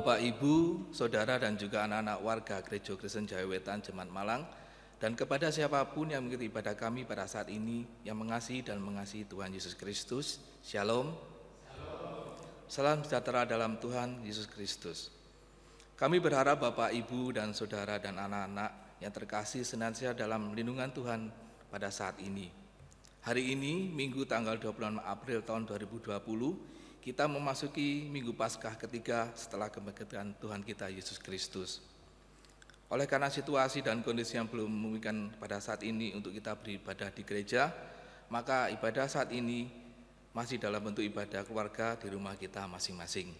Bapak, Ibu, Saudara dan juga anak-anak warga Gereja Kristen Jawa Wetan Jemaat Malang, dan kepada siapapun yang mengikuti ibadah kami pada saat ini yang mengasihi dan mengasihi Tuhan Yesus Kristus. Shalom. Salam sejahtera dalam Tuhan Yesus Kristus. Kami berharap Bapak, Ibu, dan Saudara dan anak-anak yang terkasih senantiasa dalam lindungan Tuhan pada saat ini. Hari ini, Minggu tanggal 26 April tahun 2020, kita memasuki Minggu Paskah ketiga setelah kebangkitan Tuhan kita Yesus Kristus. Oleh karena situasi dan kondisi yang belum memungkinkan pada saat ini untuk kita beribadah di gereja, maka ibadah saat ini masih dalam bentuk ibadah keluarga di rumah kita masing-masing.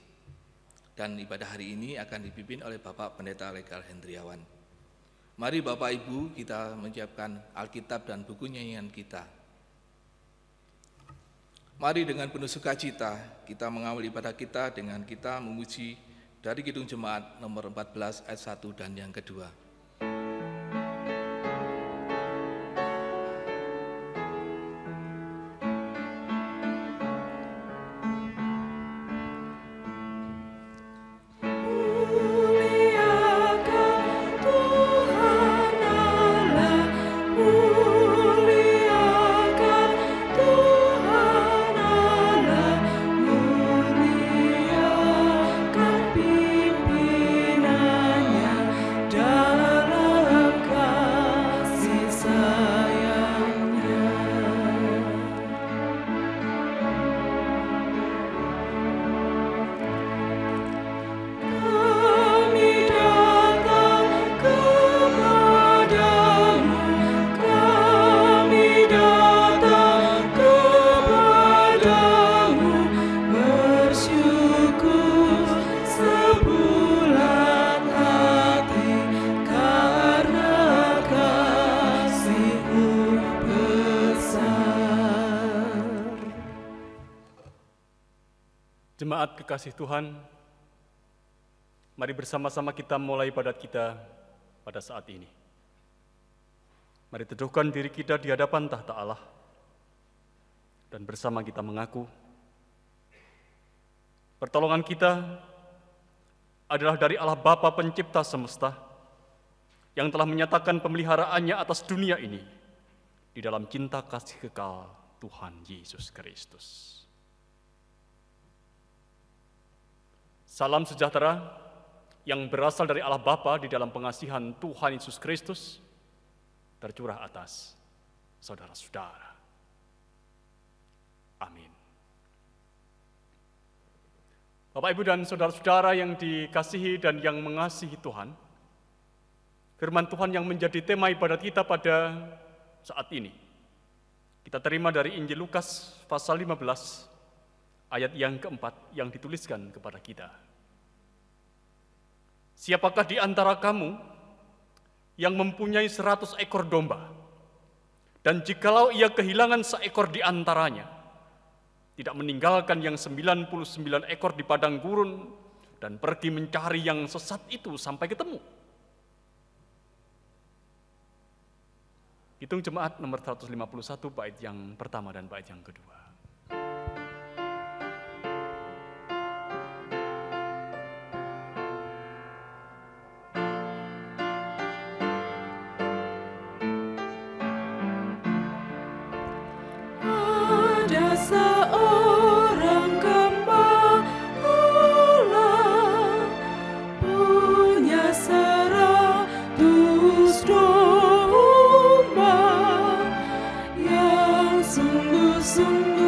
Dan ibadah hari ini akan dipimpin oleh Bapak Pendeta Legal Hendriawan. Mari Bapak Ibu kita menyiapkan Alkitab dan buku nyanyian kita. Mari dengan penuh sukacita kita mengawal ibadah kita dengan kita memuji dari Kidung Jemaat nomor 14 ayat 1 dan yang kedua. Jemaat kekasih Tuhan, mari bersama-sama kita mulai ibadat kita pada saat ini. Mari teduhkan diri kita di hadapan tahta Allah, dan bersama kita mengaku, pertolongan kita adalah dari Allah Bapa Pencipta semesta, yang telah menyatakan pemeliharaannya atas dunia ini di dalam cinta kasih kekal Tuhan Yesus Kristus. Salam sejahtera yang berasal dari Allah Bapa di dalam pengasihan Tuhan Yesus Kristus tercurah atas saudara-saudara. Amin. Bapak, Ibu, dan saudara-saudara yang dikasihi dan yang mengasihi Tuhan, firman Tuhan yang menjadi tema ibadat kita pada saat ini kita terima dari Injil Lukas pasal 15 ayat yang keempat yang dituliskan kepada kita. Siapakah di antara kamu yang mempunyai 100 ekor domba, dan jikalau ia kehilangan seekor di antaranya, tidak meninggalkan yang 99 ekor di padang gurun dan pergi mencari yang sesat itu sampai ketemu? Hitung Jemaat nomor 151 bait yang pertama dan bait yang kedua. Sungguh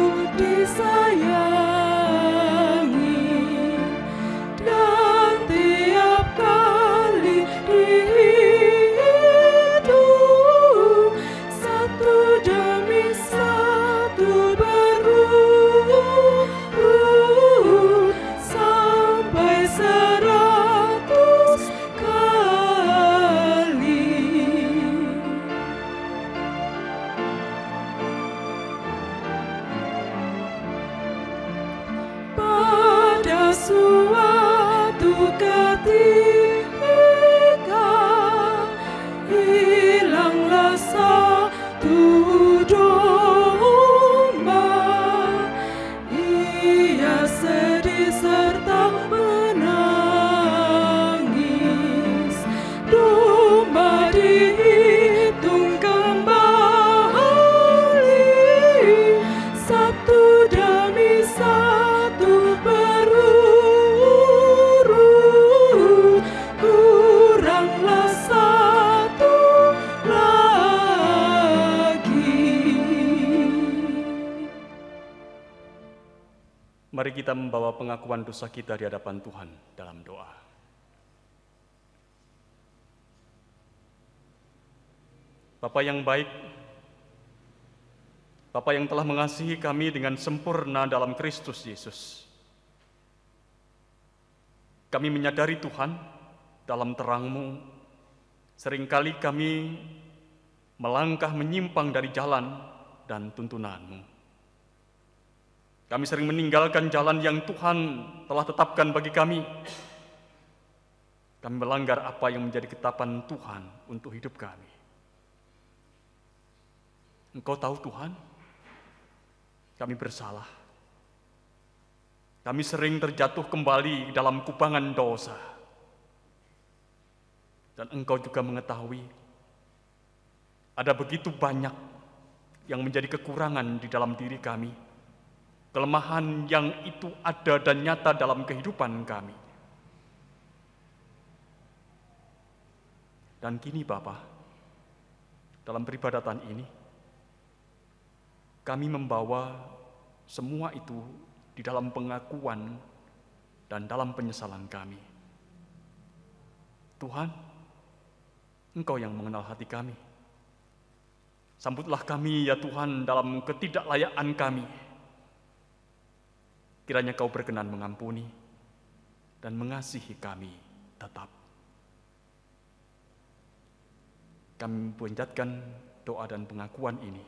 Mari kita membawa pengakuan dosa kita di hadapan Tuhan dalam doa. Bapa yang baik, Bapa yang telah mengasihi kami dengan sempurna dalam Kristus Yesus. Kami menyadari Tuhan, dalam terang-Mu, seringkali kami melangkah menyimpang dari jalan dan tuntunan-Mu. Kami sering meninggalkan jalan yang Tuhan telah tetapkan bagi kami. Kami melanggar apa yang menjadi ketetapan Tuhan untuk hidup kami. Engkau tahu Tuhan, kami bersalah. Kami sering terjatuh kembali dalam kubangan dosa. Dan Engkau juga mengetahui, ada begitu banyak yang menjadi kekurangan di dalam diri kami. Kelemahan yang itu ada dan nyata dalam kehidupan kami. Dan kini Bapa, dalam peribadatan ini, kami membawa semua itu di dalam pengakuan dan dalam penyesalan kami. Tuhan, Engkau yang mengenal hati kami. Sambutlah kami ya Tuhan dalam ketidaklayaan kami. Kiranya Kau berkenan mengampuni dan mengasihi kami tetap. Kami panjatkan doa dan pengakuan ini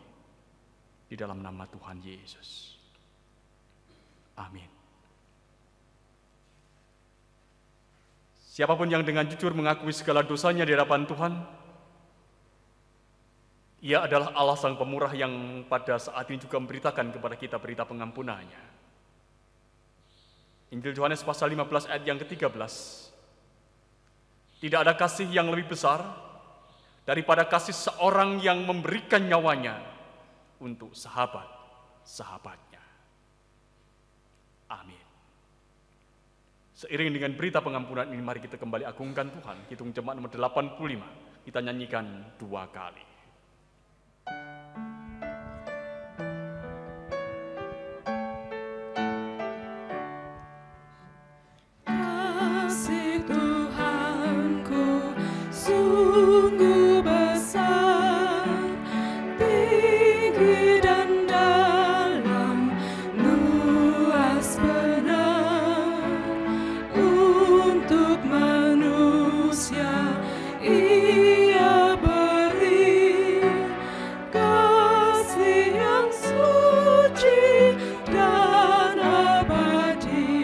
di dalam nama Tuhan Yesus. Amin. Siapapun yang dengan jujur mengakui segala dosanya di hadapan Tuhan, Ia adalah Allah Sang Pemurah yang pada saat ini juga memberitakan kepada kita berita pengampunannya. Injil Yohanes pasal 15 ayat yang ke-13. Tidak ada kasih yang lebih besar daripada kasih seorang yang memberikan nyawanya untuk sahabat-sahabatnya. Amin. Seiring dengan berita pengampunan ini, mari kita kembali agungkan Tuhan. Hitung jemaat nomor 85, kita nyanyikan 2 kali. Kasih Tuhanku sungguh besar, tinggi dan dalam, luas benar, untuk manusia Ia beri kasih yang suci dan abadi.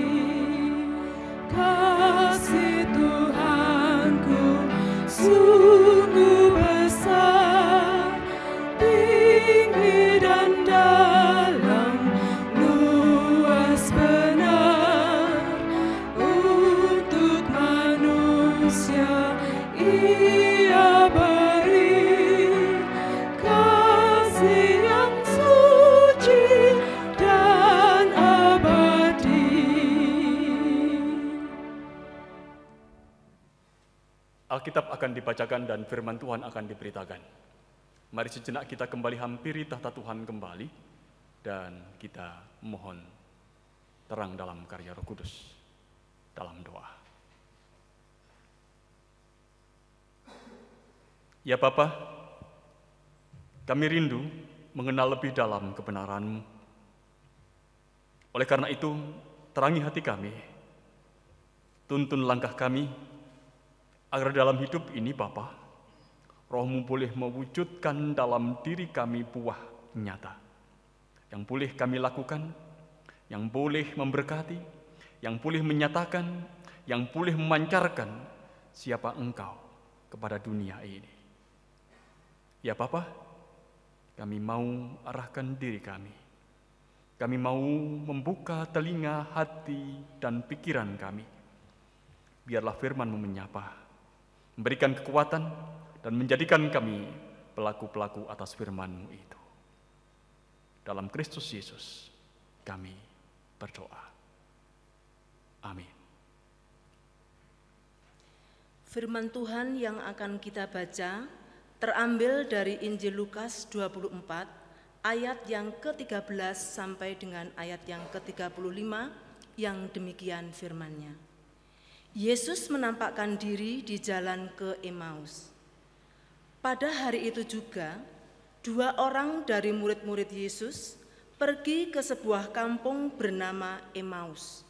Kasih Tuhanku sungguh besar, tinggi dan dalam, luas benar, untuk manusia Ia beri kasih yang suci dan abadi. Alkitab akan dibacakan dan firman Tuhan akan diberitakan. Mari sejenak kita kembali hampiri tahta Tuhan kembali dan kita mohon terang dalam karya Roh Kudus dalam doa. Ya Bapa, kami rindu mengenal lebih dalam kebenaran-Mu. Oleh karena itu, terangi hati kami, tuntun langkah kami, agar dalam hidup ini Bapa, Roh-Mu boleh mewujudkan dalam diri kami buah nyata, yang boleh kami lakukan, yang boleh memberkati, yang boleh menyatakan, yang boleh memancarkan siapa Engkau kepada dunia ini. Ya Bapa, kami mau arahkan diri kami. Kami mau membuka telinga, hati, dan pikiran kami. Biarlah firman-Mu menyapa, memberikan kekuatan, dan menjadikan kami pelaku-pelaku atas firman-Mu itu. Dalam Kristus Yesus, kami berdoa. Amin. Firman Tuhan yang akan kita baca terambil dari Injil Lukas 24 ayat yang ke-13 sampai dengan ayat yang ke-35 yang demikian firman-Nya. Yesus menampakkan diri di jalan ke Emmaus. Pada hari itu juga, 2 orang dari murid-murid Yesus pergi ke sebuah kampung bernama Emmaus,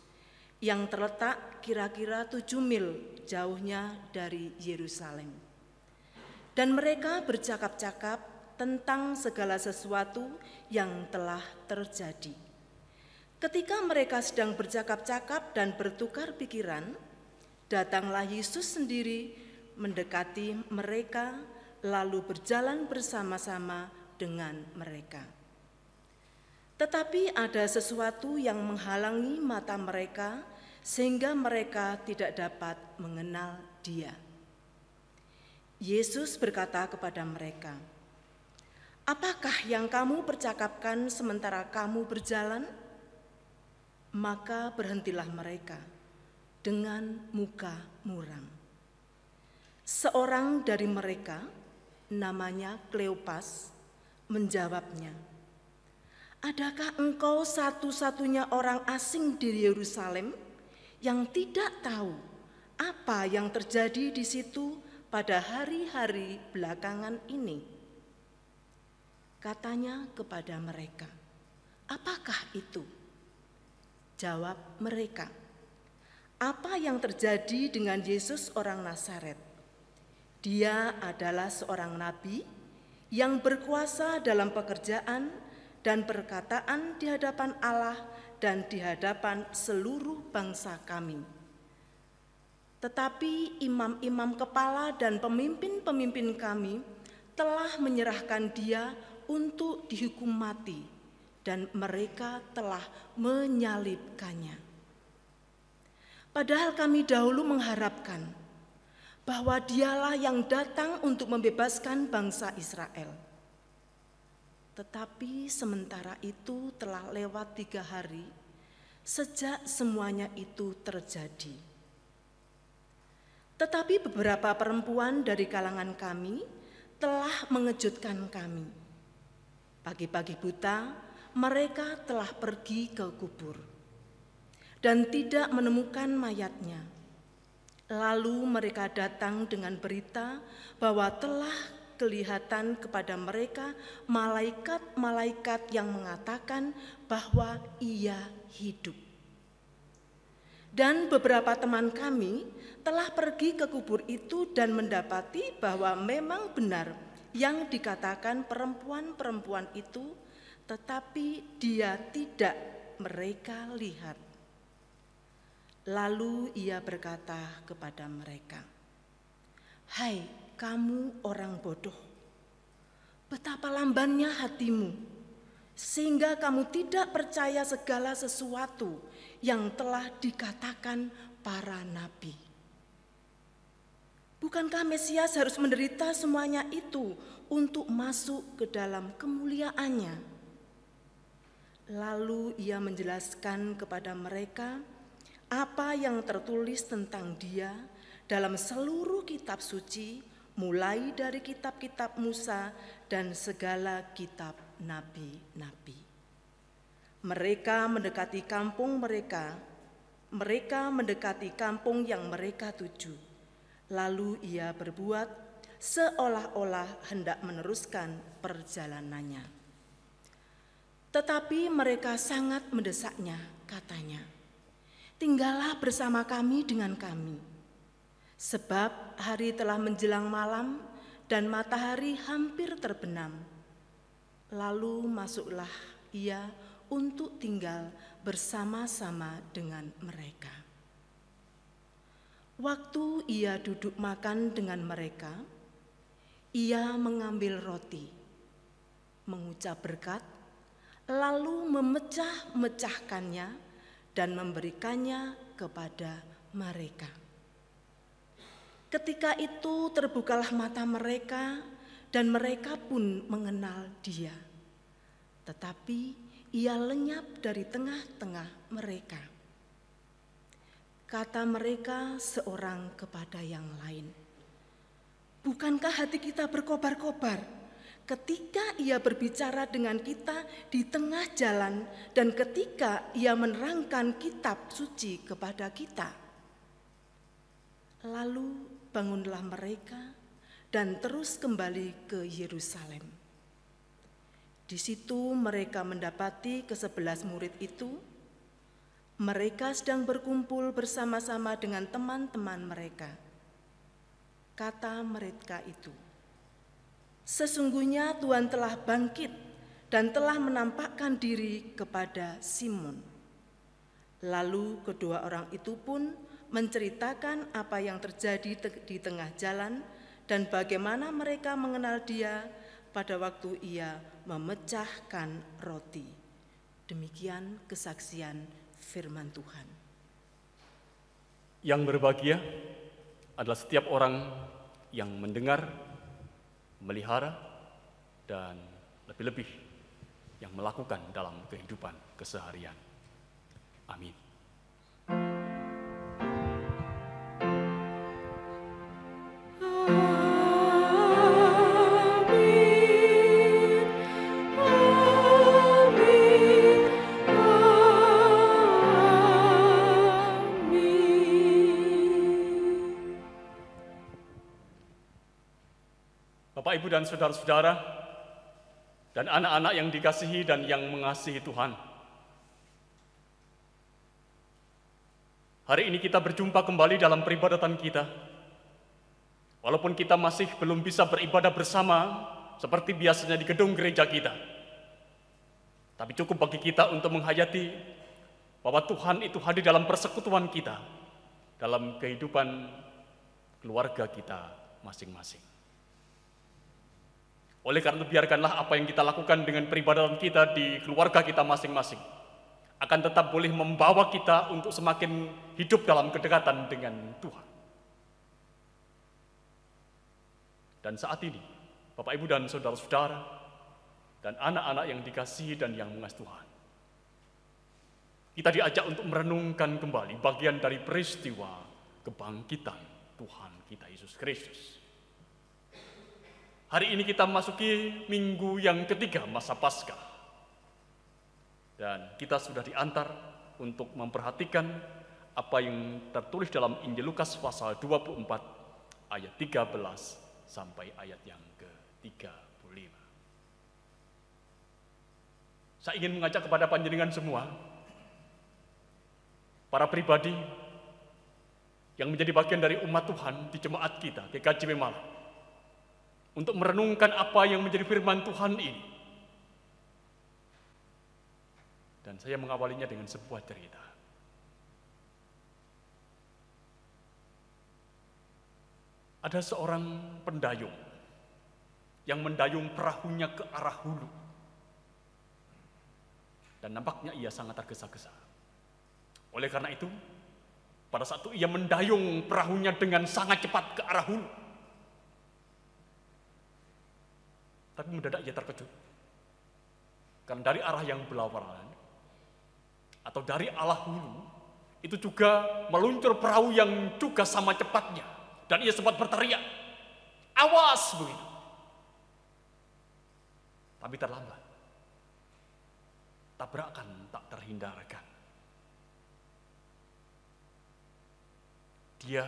yang terletak kira-kira 7 mil jauhnya dari Yerusalem. Dan mereka bercakap-cakap tentang segala sesuatu yang telah terjadi. Ketika mereka sedang bercakap-cakap dan bertukar pikiran, datanglah Yesus sendiri mendekati mereka, lalu berjalan bersama-sama dengan mereka. Tetapi ada sesuatu yang menghalangi mata mereka, sehingga mereka tidak dapat mengenal Dia. Yesus berkata kepada mereka, "Apakah yang kamu percakapkan sementara kamu berjalan?" Maka berhentilah mereka dengan muka muram. Seorang dari mereka, namanya Kleopas, menjawabnya, "Adakah engkau satu-satunya orang asing di Yerusalem yang tidak tahu apa yang terjadi di situ pada hari-hari belakangan ini?" Katanya kepada mereka, "Apakah itu?" Jawab mereka, "Apa yang terjadi dengan Yesus orang Nazaret? Dia adalah seorang nabi yang berkuasa dalam pekerjaan dan perkataan di hadapan Allah dan di hadapan seluruh bangsa kami. Tetapi imam-imam kepala dan pemimpin-pemimpin kami telah menyerahkan Dia untuk dihukum mati, dan mereka telah menyalibkannya. Padahal kami dahulu mengharapkan bahwa Dialah yang datang untuk membebaskan bangsa Israel. Tetapi sementara itu telah lewat 3 hari sejak semuanya itu terjadi. Tetapi beberapa perempuan dari kalangan kami telah mengejutkan kami. Pagi-pagi buta mereka telah pergi ke kubur dan tidak menemukan mayatnya. Lalu mereka datang dengan berita bahwa telah kelihatan kepada mereka malaikat-malaikat yang mengatakan bahwa Ia hidup. Dan beberapa teman kami telah pergi ke kubur itu dan mendapati bahwa memang benar yang dikatakan perempuan-perempuan itu, tetapi Dia tidak mereka lihat. Lalu Ia berkata kepada mereka, "Hai kamu orang bodoh, betapa lambannya hatimu, sehingga kamu tidak percaya segala sesuatu yang telah dikatakan para nabi. Bukankah Mesias harus menderita semuanya itu untuk masuk ke dalam kemuliaannya?" Lalu Ia menjelaskan kepada mereka apa yang tertulis tentang Dia dalam seluruh kitab suci, mulai dari kitab-kitab Musa dan segala kitab nabi-nabi. Mereka mendekati kampung mendekati kampung yang mereka tuju. Lalu Ia berbuat seolah-olah hendak meneruskan perjalanannya. Tetapi mereka sangat mendesaknya, katanya, "Tinggallah bersama kami dengan kami, sebab hari telah menjelang malam dan matahari hampir terbenam." Lalu masuklah Ia untuk tinggal bersama-sama dengan mereka. Waktu Ia duduk makan dengan mereka, Ia mengambil roti, mengucap berkat, lalu memecah-mecahkannya dan memberikannya kepada mereka. Ketika itu terbukalah mata mereka dan mereka pun mengenal Dia. Tetapi Ia lenyap dari tengah-tengah mereka. Kata mereka seorang kepada yang lain, "Bukankah hati kita berkobar-kobar ketika ia berbicara dengan kita di tengah jalan dan ketika ia menerangkan kitab suci kepada kita. Lalu bangunlah mereka dan terus kembali ke Yerusalem. Di situ mereka mendapati ke-11 murid itu. Mereka sedang berkumpul bersama-sama dengan teman-teman mereka. Kata mereka itu, "Sesungguhnya Tuhan telah bangkit dan telah menampakkan diri kepada Simon." Lalu kedua orang itu pun menceritakan apa yang terjadi di tengah jalan dan bagaimana mereka mengenal Dia pada waktu Ia memecahkan roti. Demikian kesaksian firman Tuhan. Yang berbahagia adalah setiap orang yang mendengar, melihara, dan lebih-lebih yang melakukan dalam kehidupan keseharian. Amin. Bapak, Ibu, dan saudara-saudara, dan anak-anak yang dikasihi dan yang mengasihi Tuhan. Hari ini kita berjumpa kembali dalam peribadatan kita. Walaupun kita masih belum bisa beribadah bersama seperti biasanya di gedung gereja kita. Tapi cukup bagi kita untuk menghayati bahwa Tuhan itu hadir dalam persekutuan kita, dalam kehidupan keluarga kita masing-masing. Oleh karena itu, biarkanlah apa yang kita lakukan dengan peribadatan kita di keluarga kita masing-masing akan tetap boleh membawa kita untuk semakin hidup dalam kedekatan dengan Tuhan. Dan saat ini, Bapak, Ibu, dan saudara-saudara, dan anak-anak yang dikasihi dan yang mengasihi Tuhan, kita diajak untuk merenungkan kembali bagian dari peristiwa kebangkitan Tuhan kita Yesus Kristus. Hari ini kita memasuki minggu yang ketiga masa Paskah. Dan kita sudah diantar untuk memperhatikan apa yang tertulis dalam Injil Lukas pasal 24 ayat 13 sampai ayat yang ke-35. Saya ingin mengajak kepada panjenengan semua, para pribadi yang menjadi bagian dari umat Tuhan di jemaat kita, GKJW Malang, untuk merenungkan apa yang menjadi firman Tuhan ini. Dan saya mengawalinya dengan sebuah cerita. Ada seorang pendayung yang mendayung perahunya ke arah hulu. Dan nampaknya ia sangat tergesa-gesa. Oleh karena itu, pada saat itu ia mendayung perahunya dengan sangat cepat ke arah hulu. Tapi mendadak ia terkejut. Karena dari arah yang berlawanan, atau dari arah hulu, itu juga meluncur perahu yang juga sama cepatnya. Dan ia sempat berteriak, "Awas!" begitu. Tapi terlambat. Tabrakan tak terhindarkan. Dia,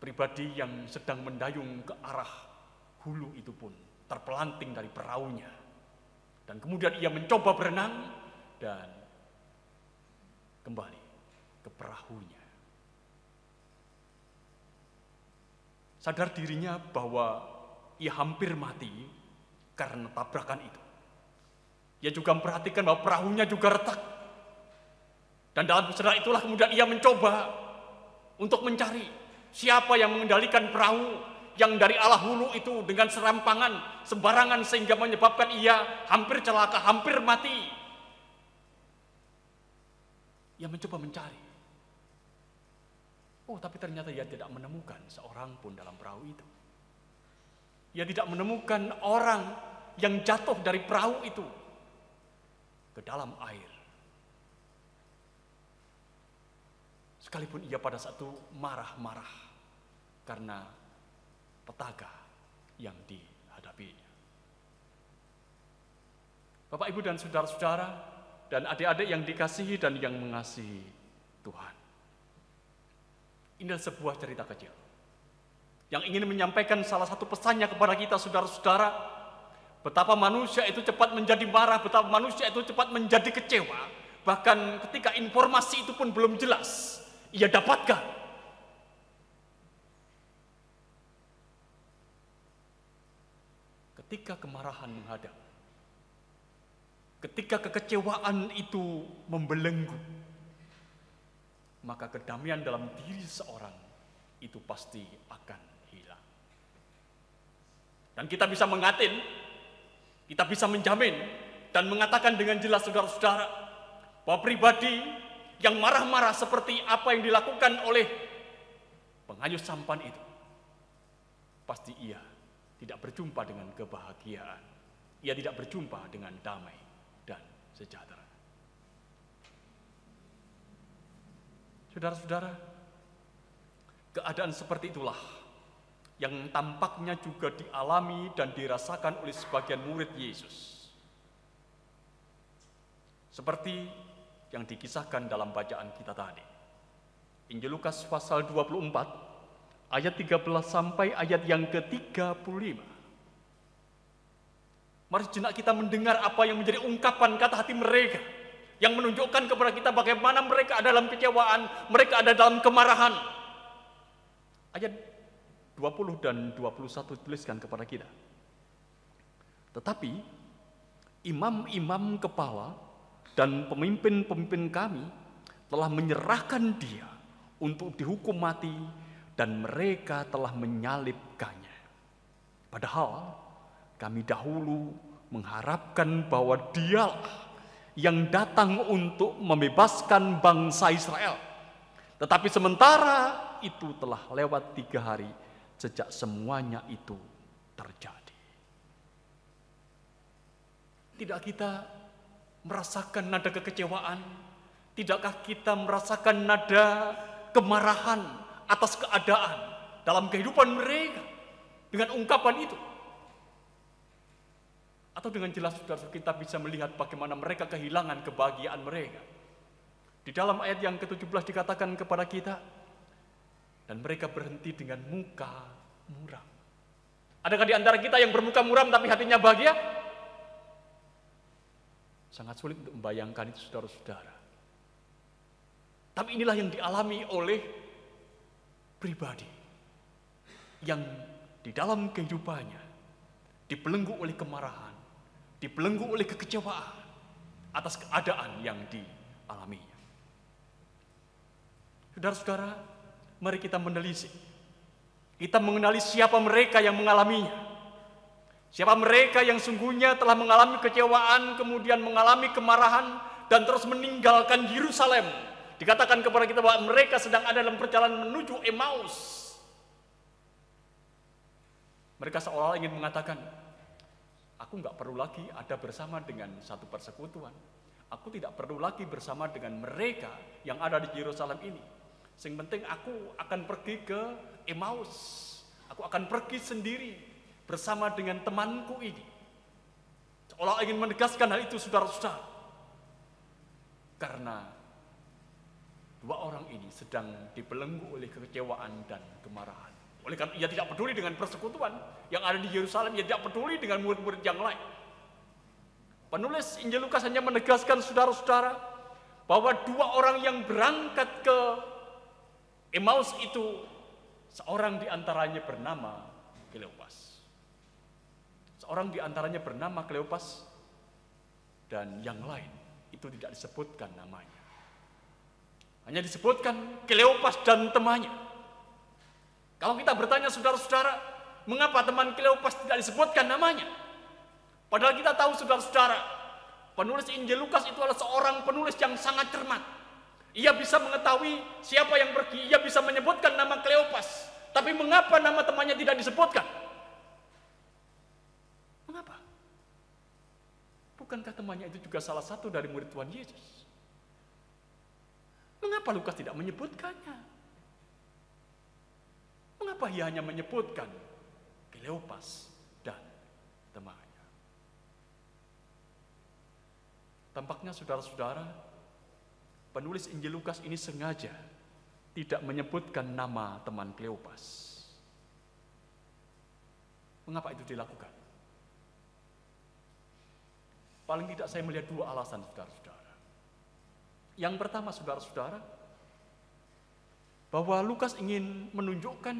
pribadi yang sedang mendayung ke arah hulu itu pun terpelanting dari perahunya. Dan kemudian ia mencoba berenang dan kembali ke perahunya. Sadar dirinya bahwa ia hampir mati karena tabrakan itu. Ia juga memperhatikan bahwa perahunya juga retak. Dan dalam keadaan itulah kemudian ia mencoba untuk mencari siapa yang mengendalikan perahu yang dari arah hulu itu dengan serampangan sembarangan sehingga menyebabkan ia hampir celaka, hampir mati. Ia mencoba mencari. Oh, tapi ternyata ia tidak menemukan seorang pun dalam perahu itu. Ia tidak menemukan orang yang jatuh dari perahu itu ke dalam air. Sekalipun ia pada saat itu marah-marah karena petaka yang dihadapinya. Bapak, Ibu, dan saudara-saudara, dan adik-adik yang dikasihi dan yang mengasihi Tuhan. Inilah sebuah cerita kecil yang ingin menyampaikan salah satu pesannya kepada kita, saudara-saudara, betapa manusia itu cepat menjadi marah, betapa manusia itu cepat menjadi kecewa, bahkan ketika informasi itu pun belum jelas, ia dapatkan. Ketika kemarahan menghadap, ketika kekecewaan itu membelenggu, maka kedamaian dalam diri seorang itu pasti akan hilang. Dan kita bisa mengatin, kita bisa menjamin dan mengatakan dengan jelas, saudara-saudara, bahwa pribadi yang marah-marah seperti apa yang dilakukan oleh pengayuh sampan itu, pasti ia tidak berjumpa dengan kebahagiaan. Ia tidak berjumpa dengan damai dan sejahtera. Saudara-saudara, keadaan seperti itulah yang tampaknya juga dialami dan dirasakan oleh sebagian murid Yesus. Seperti yang dikisahkan dalam bacaan kita tadi. Injil Lukas pasal 24, ayat 13 sampai ayat yang ke-35. Mari sejenak kita mendengar apa yang menjadi ungkapan kata hati mereka, yang menunjukkan kepada kita bagaimana mereka ada dalam kecewaan, mereka ada dalam kemarahan. Ayat 20 dan 21 tuliskan kepada kita. Tetapi imam-imam kepala dan pemimpin-pemimpin kami telah menyerahkan dia untuk dihukum mati dan mereka telah menyalibkannya. Padahal kami dahulu mengharapkan bahwa dialah yang datang untuk membebaskan bangsa Israel. Tetapi sementara itu telah lewat 3 hari sejak semuanya itu terjadi. Tidak kita merasakan nada kekecewaan? Tidakkah kita merasakan nada kemarahan atas keadaan dalam kehidupan mereka dengan ungkapan itu? Atau dengan jelas saudara kita bisa melihat bagaimana mereka kehilangan kebahagiaan mereka. Di dalam ayat yang ke-17 dikatakan kepada kita, dan mereka berhenti dengan muka muram. Adakah di antara kita yang bermuka muram tapi hatinya bahagia? Sangat sulit untuk membayangkan itu, saudara-saudara. Tapi inilah yang dialami oleh pribadi yang di dalam kehidupannya dibelenggu oleh kemarahan, dibelenggu oleh kekecewaan atas keadaan yang dialaminya. Saudara-saudara, mari kita menelisik. Kita mengenali siapa mereka yang mengalaminya. Siapa mereka yang sungguhnya telah mengalami kecewaan, kemudian mengalami kemarahan, dan terus meninggalkan Yerusalem. Dikatakan kepada kita bahwa mereka sedang ada dalam perjalanan menuju Emmaus. Mereka seolah-olah ingin mengatakan, aku nggak perlu lagi ada bersama dengan satu persekutuan. Aku tidak perlu lagi bersama dengan mereka yang ada di Yerusalem ini. Yang penting aku akan pergi ke Emmaus. Aku akan pergi sendiri bersama dengan temanku ini. Seolah ingin menegaskan hal itu, saudara-saudara. Karena 2 orang ini sedang dibelenggu oleh kekecewaan dan kemarahan. Oleh karena ia tidak peduli dengan persekutuan yang ada di Yerusalem, ia tidak peduli dengan murid-murid yang lain. Penulis Injil Lukas hanya menegaskan, saudara-saudara, bahwa 2 orang yang berangkat ke Emmaus itu, seorang di antaranya bernama Kleopas. Seorang di antaranya bernama Kleopas, dan yang lain itu tidak disebutkan namanya. Hanya disebutkan Kleopas dan temannya. Kalau kita bertanya, saudara-saudara, mengapa teman Kleopas tidak disebutkan namanya? Padahal kita tahu, saudara-saudara, penulis Injil Lukas itu adalah seorang penulis yang sangat cermat. Ia bisa mengetahui siapa yang pergi, ia bisa menyebutkan nama Kleopas. Tapi mengapa nama temannya tidak disebutkan? Mengapa? Bukankah temannya itu juga salah satu dari murid Tuhan Yesus? Mengapa Lukas tidak menyebutkannya? Mengapa ia hanya menyebutkan Kleopas dan temannya? Tampaknya saudara-saudara, penulis Injil Lukas ini sengaja tidak menyebutkan nama teman Kleopas. Mengapa itu dilakukan? Paling tidak saya melihat dua alasan, saudara-saudara. Yang pertama, saudara-saudara, bahwa Lukas ingin menunjukkan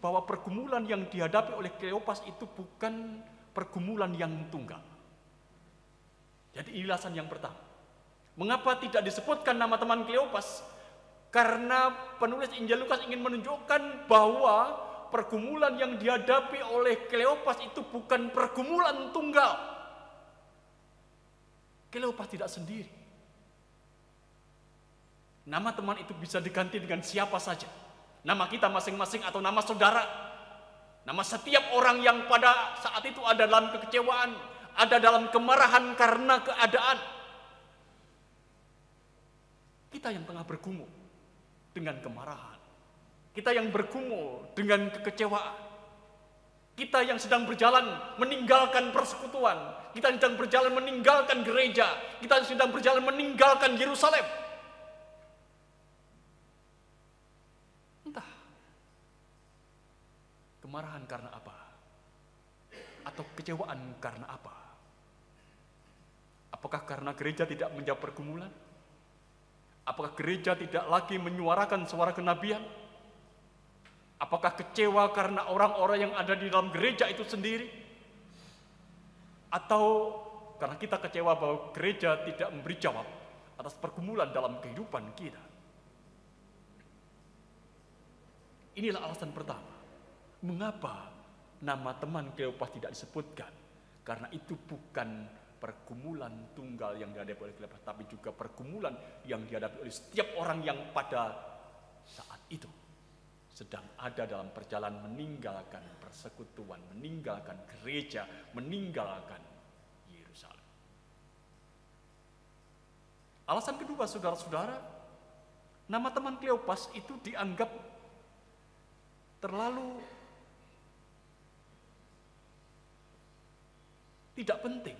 bahwa pergumulan yang dihadapi oleh Kleopas itu bukan pergumulan yang tunggal. Jadi ini alasan yang pertama. Mengapa tidak disebutkan nama teman Kleopas? Karena penulis Injil Lukas ingin menunjukkan bahwa pergumulan yang dihadapi oleh Kleopas itu bukan pergumulan tunggal. Kleopas tidak sendiri. Nama teman itu bisa diganti dengan siapa saja. Nama kita masing-masing atau nama saudara. Nama setiap orang yang pada saat itu ada dalam kekecewaan, ada dalam kemarahan karena keadaan. Kita yang tengah bergumul dengan kemarahan. Kita yang bergumul dengan kekecewaan. Kita yang sedang berjalan meninggalkan persekutuan. Kita yang sedang berjalan meninggalkan gereja. Kita yang sedang berjalan meninggalkan Yerusalem. Entah kemarahan karena apa? Atau kekecewaan karena apa? Apakah karena gereja tidak menjawab pergumulan? Apakah gereja tidak lagi menyuarakan suara kenabian? Apakah kecewa karena orang-orang yang ada di dalam gereja itu sendiri? Atau karena kita kecewa bahwa gereja tidak memberi jawab atas pergumulan dalam kehidupan kita? Inilah alasan pertama. Mengapa nama teman Kleopas tidak disebutkan? Karena itu bukan pergumulan tunggal yang dihadapi oleh Kleopas, tapi juga pergumulan yang dihadapi oleh setiap orang yang pada saat itu sedang ada dalam perjalanan meninggalkan persekutuan, meninggalkan gereja, meninggalkan Yerusalem. Alasan kedua, saudara-saudara, nama teman Kleopas itu dianggap terlalu tidak penting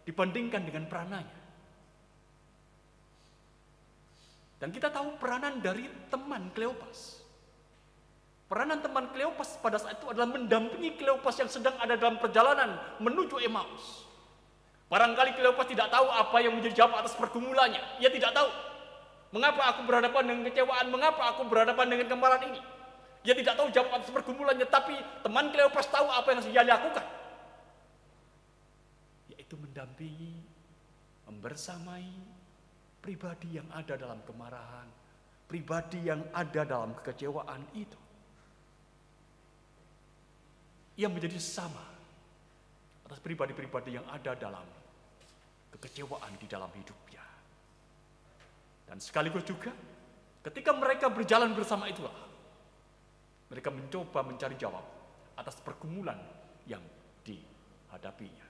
dibandingkan dengan peranannya. Dan kita tahu peranan dari teman Kleopas. Peranan teman Kleopas pada saat itu adalah mendampingi Kleopas yang sedang ada dalam perjalanan menuju Emmaus. Barangkali Kleopas tidak tahu apa yang menjadi jawab atas pergumulannya. Ia tidak tahu. Mengapa aku berhadapan dengan kecewaan? Mengapa aku berhadapan dengan kemarahan ini? Dia tidak tahu jawab atas pergumulannya, tapi teman Kleopas tahu apa yang harus dia lakukan. Yaitu mendampingi, membersamai pribadi yang ada dalam kemarahan, pribadi yang ada dalam kekecewaan itu. Ia menjadi sama atas pribadi-pribadi yang ada dalam kekecewaan di dalam hidupnya. Dan sekaligus juga ketika mereka berjalan bersama itulah mereka mencoba mencari jawab atas pergumulan yang dihadapinya.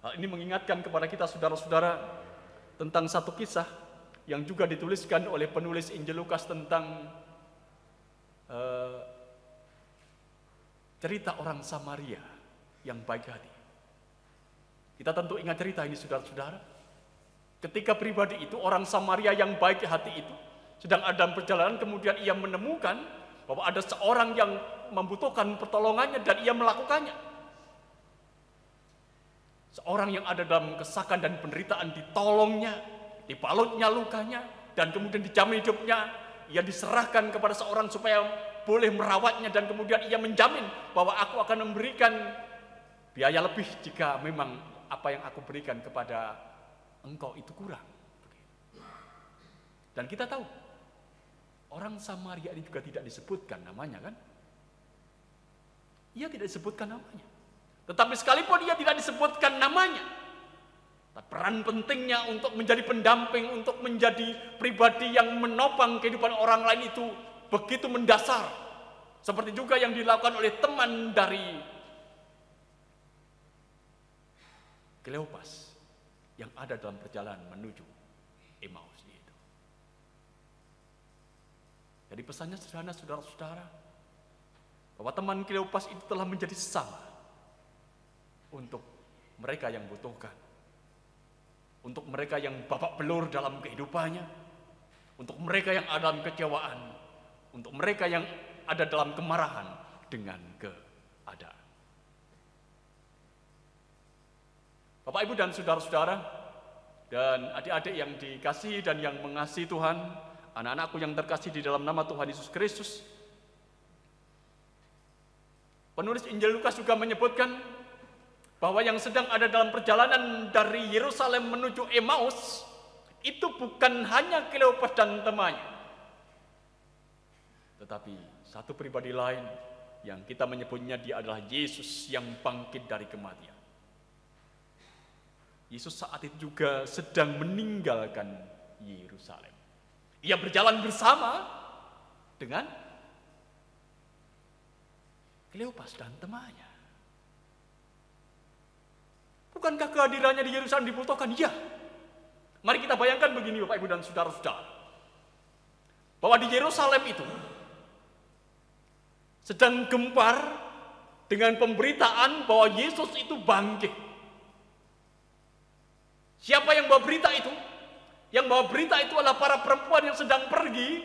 Hal ini mengingatkan kepada kita saudara-saudara tentang satu kisah yang juga dituliskan oleh penulis Injil Lukas tentang cerita orang Samaria yang baik hati. Kita tentu ingat cerita ini saudara-saudara. Ketika pribadi itu, orang Samaria yang baik hati itu sedang ada dalam perjalanan, kemudian ia menemukan bahwa ada seorang yang membutuhkan pertolongannya dan ia melakukannya. Seorang yang ada dalam kesakan dan penderitaan ditolongnya, dipalutnya lukanya, dan kemudian dijamin hidupnya. Ia diserahkan kepada seorang supaya boleh merawatnya, dan kemudian ia menjamin bahwa aku akan memberikan biaya lebih jika memang apa yang aku berikan kepada engkau itu kurang. Dan kita tahu orang Samaria ini juga tidak disebutkan namanya, kan? Ia tidak disebutkan namanya. Tetapi sekalipun ia tidak disebutkan namanya, peran pentingnya untuk menjadi pendamping, untuk menjadi pribadi yang menopang kehidupan orang lain itu begitu mendasar. Seperti juga yang dilakukan oleh teman dari Kleopas yang ada dalam perjalanan menuju Emmaus itu. Jadi pesannya sederhana saudara-saudara, bahwa teman Kleopas itu telah menjadi sama untuk mereka yang butuhkan. untuk mereka yang babak belur dalam kehidupannya, untuk mereka yang ada dalam kecewaan, untuk mereka yang ada dalam kemarahan dengan keadaan. Bapak, Ibu, dan saudara-saudara, dan adik-adik yang dikasihi dan yang mengasihi Tuhan, anak-anakku yang terkasih di dalam nama Tuhan Yesus Kristus, penulis Injil Lukas juga menyebutkan bahwa yang sedang ada dalam perjalanan dari Yerusalem menuju Emmaus itu bukan hanya Kleopas dan temannya, tetapi satu pribadi lain yang kita menyebutnya dia adalah Yesus yang bangkit dari kematian. Yesus saat itu juga sedang meninggalkan Yerusalem. Ia berjalan bersama dengan Kleopas dan temannya. Bukankah kehadirannya di Yerusalem dibutuhkan? Ya. Mari kita bayangkan begini Bapak, Ibu, dan saudara-saudara, bahwa di Yerusalem itu sedang gempar dengan pemberitaan bahwa Yesus itu bangkit. Siapa yang bawa berita itu? Yang bawa berita itu adalah para perempuan yang sedang pergi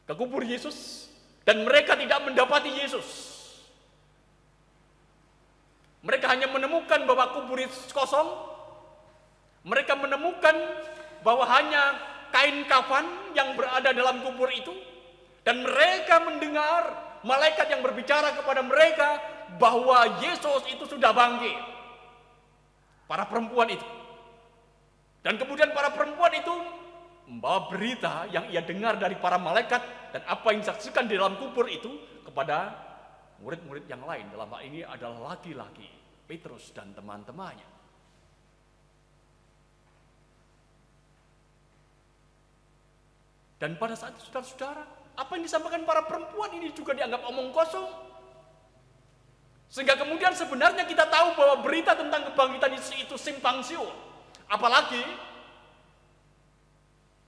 ke kubur Yesus, dan mereka tidak mendapati Yesus. Mereka hanya menemukan bahwa kubur Yesus kosong. Mereka menemukan bahwa hanya kain kafan yang berada dalam kubur itu, dan mereka mendengar malaikat yang berbicara kepada mereka bahwa Yesus itu sudah bangkit. Para perempuan itu. Dan kemudian para perempuan itu membawa berita yang ia dengar dari para malaikat dan apa yang disaksikan di dalam kubur itu kepada murid-murid yang lain. Dalam hal ini adalah laki-laki Petrus dan teman-temannya. Dan pada saat itu, saudara-saudara, apa yang disampaikan para perempuan ini juga dianggap omong kosong. Sehingga kemudian sebenarnya kita tahu bahwa berita tentang kebangkitan Yesus itu simpang siur. Apalagi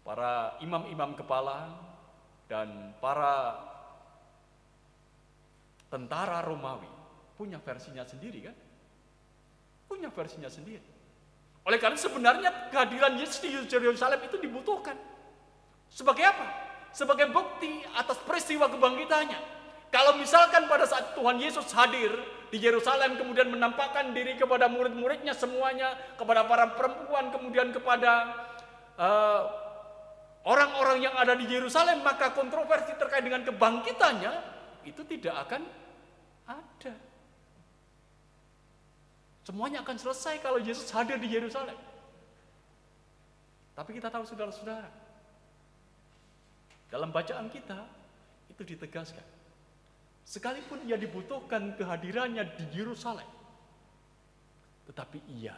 para imam-imam kepala dan para tentara Romawi punya versinya sendiri, kan? Punya versinya sendiri. Oleh karena sebenarnya kehadiran Yesus di Yerusalem itu dibutuhkan. Sebagai apa? Sebagai bukti atas peristiwa kebangkitannya. Kalau misalkan pada saat Tuhan Yesus hadir di Yerusalem, kemudian menampakkan diri kepada murid-muridnya semuanya, kepada para perempuan, kemudian kepada orang-orang yang ada di Yerusalem, maka kontroversi terkait dengan kebangkitannya itu tidak akan ada. Semuanya akan selesai kalau Yesus hadir di Yerusalem. Tapi kita tahu, saudara-saudara, dalam bacaan kita itu ditegaskan, sekalipun ia dibutuhkan kehadirannya di Yerusalem, tetapi ia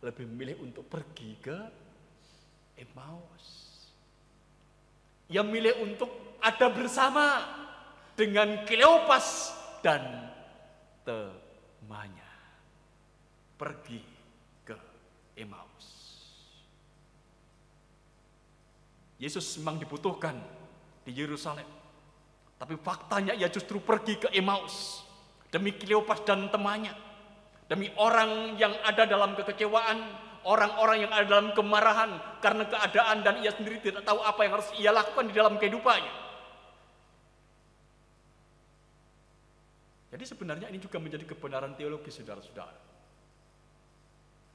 lebih memilih untuk pergi ke Emmaus. Ia memilih untuk ada bersama dengan Kleopas dan temannya. Pergi ke Emmaus. Yesus memang dibutuhkan di Yerusalem, tapi faktanya ia justru pergi ke Emmaus demi Kleopas dan temannya, demi orang yang ada dalam kekecewaan, orang-orang yang ada dalam kemarahan karena keadaan dan ia sendiri tidak tahu apa yang harus ia lakukan di dalam kehidupannya. Jadi sebenarnya ini juga menjadi kebenaran teologis, saudara-saudara.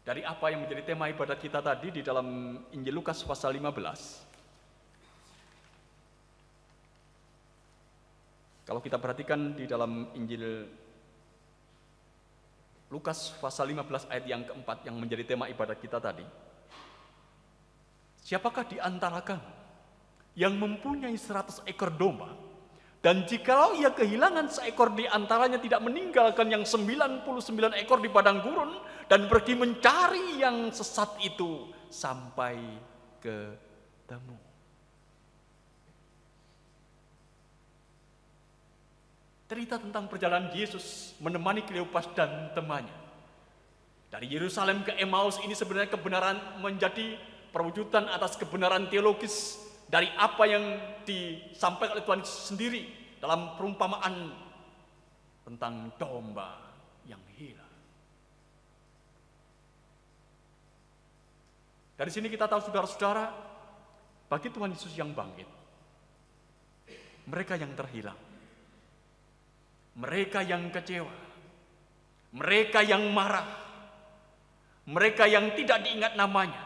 Dari apa yang menjadi tema ibadat kita tadi di dalam Injil Lukas pasal 15. Kalau kita perhatikan di dalam Injil Lukas pasal 15 ayat yang keempat yang menjadi tema ibadat kita tadi. Siapakah di antara kamu yang mempunyai 100 ekor domba, dan jikalau ia kehilangan seekor di antaranya tidak meninggalkan yang 99 ekor di padang gurun dan pergi mencari yang sesat itu sampai ketemu. Cerita tentang perjalanan Yesus menemani Kleopas dan temannya dari Yerusalem ke Emmaus ini sebenarnya kebenaran menjadi perwujudan atas kebenaran teologis dari apa yang disampaikan oleh Tuhan sendiri dalam perumpamaan tentang domba yang hilang. Dari sini kita tahu saudara-saudara, bagi Tuhan Yesus yang bangkit, mereka yang terhilang, mereka yang kecewa, mereka yang marah, mereka yang tidak diingat namanya,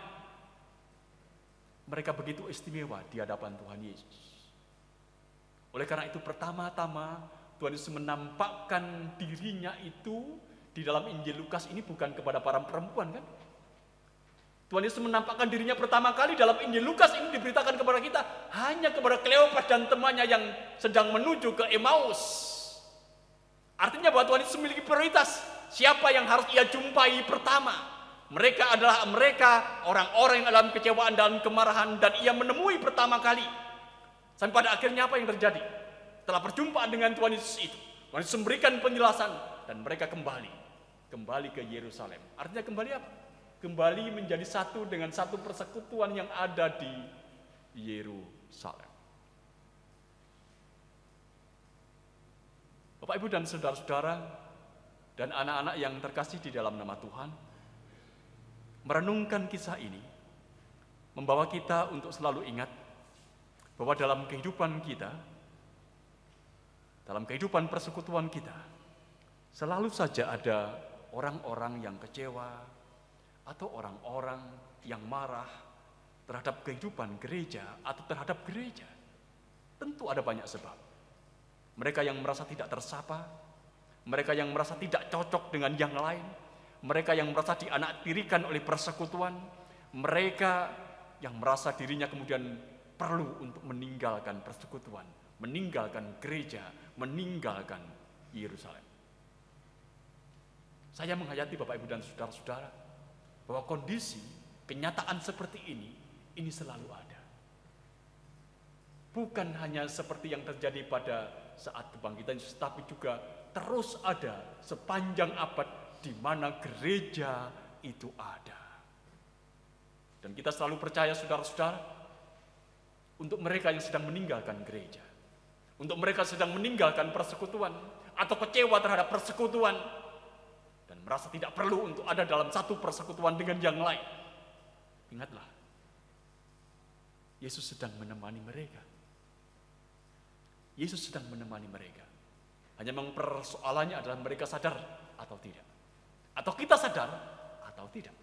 mereka begitu istimewa di hadapan Tuhan Yesus. Oleh karena itu pertama-tama Tuhan Yesus menampakkan dirinya itu di dalam Injil Lukas ini bukan kepada para perempuan, kan? Tuhan Yesus menampakkan dirinya pertama kali dalam Injil Lukas ini diberitakan kepada kita hanya kepada Kleopas dan temannya yang sedang menuju ke Emmaus. Artinya bahwa Tuhan Yesus memiliki prioritas. Siapa yang harus ia jumpai pertama? Mereka adalah orang-orang yang dalam kecewaan dan kemarahan, dan ia menemui pertama kali. Sampai pada akhirnya apa yang terjadi? Setelah perjumpaan dengan Tuhan Yesus itu, Tuhan Yesus memberikan penjelasan dan mereka kembali ke Yerusalem. Artinya kembali apa? Kembali menjadi satu dengan satu persekutuan yang ada di Yerusalem. Bapak, Ibu, dan saudara-saudara, dan anak-anak yang terkasih di dalam nama Tuhan, merenungkan kisah ini membawa kita untuk selalu ingat bahwa dalam kehidupan kita, dalam kehidupan persekutuan kita, selalu saja ada orang-orang yang kecewa atau orang-orang yang marah terhadap kehidupan gereja atau terhadap gereja. Tentu ada banyak sebab. Mereka yang merasa tidak tersapa, mereka yang merasa tidak cocok dengan yang lain, mereka yang merasa dianaktirikan oleh persekutuan, mereka yang merasa dirinya kemudian perlu untuk meninggalkan persekutuan, meninggalkan gereja, meninggalkan Yerusalem. Saya menghayati Bapak, Ibu, dan saudara-saudara bahwa kondisi, kenyataan seperti ini selalu ada. Bukan hanya seperti yang terjadi pada saat kebangkitan Yesus, tapi juga terus ada sepanjang abad di mana gereja itu ada. Dan kita selalu percaya, saudara-saudara, untuk mereka yang sedang meninggalkan gereja, untuk mereka sedang meninggalkan persekutuan atau kecewa terhadap persekutuan dan merasa tidak perlu untuk ada dalam satu persekutuan dengan yang lain, ingatlah, Yesus sedang menemani mereka. Yesus sedang menemani mereka. Hanya memang persoalannya adalah mereka sadar atau tidak, atau kita sadar atau tidak.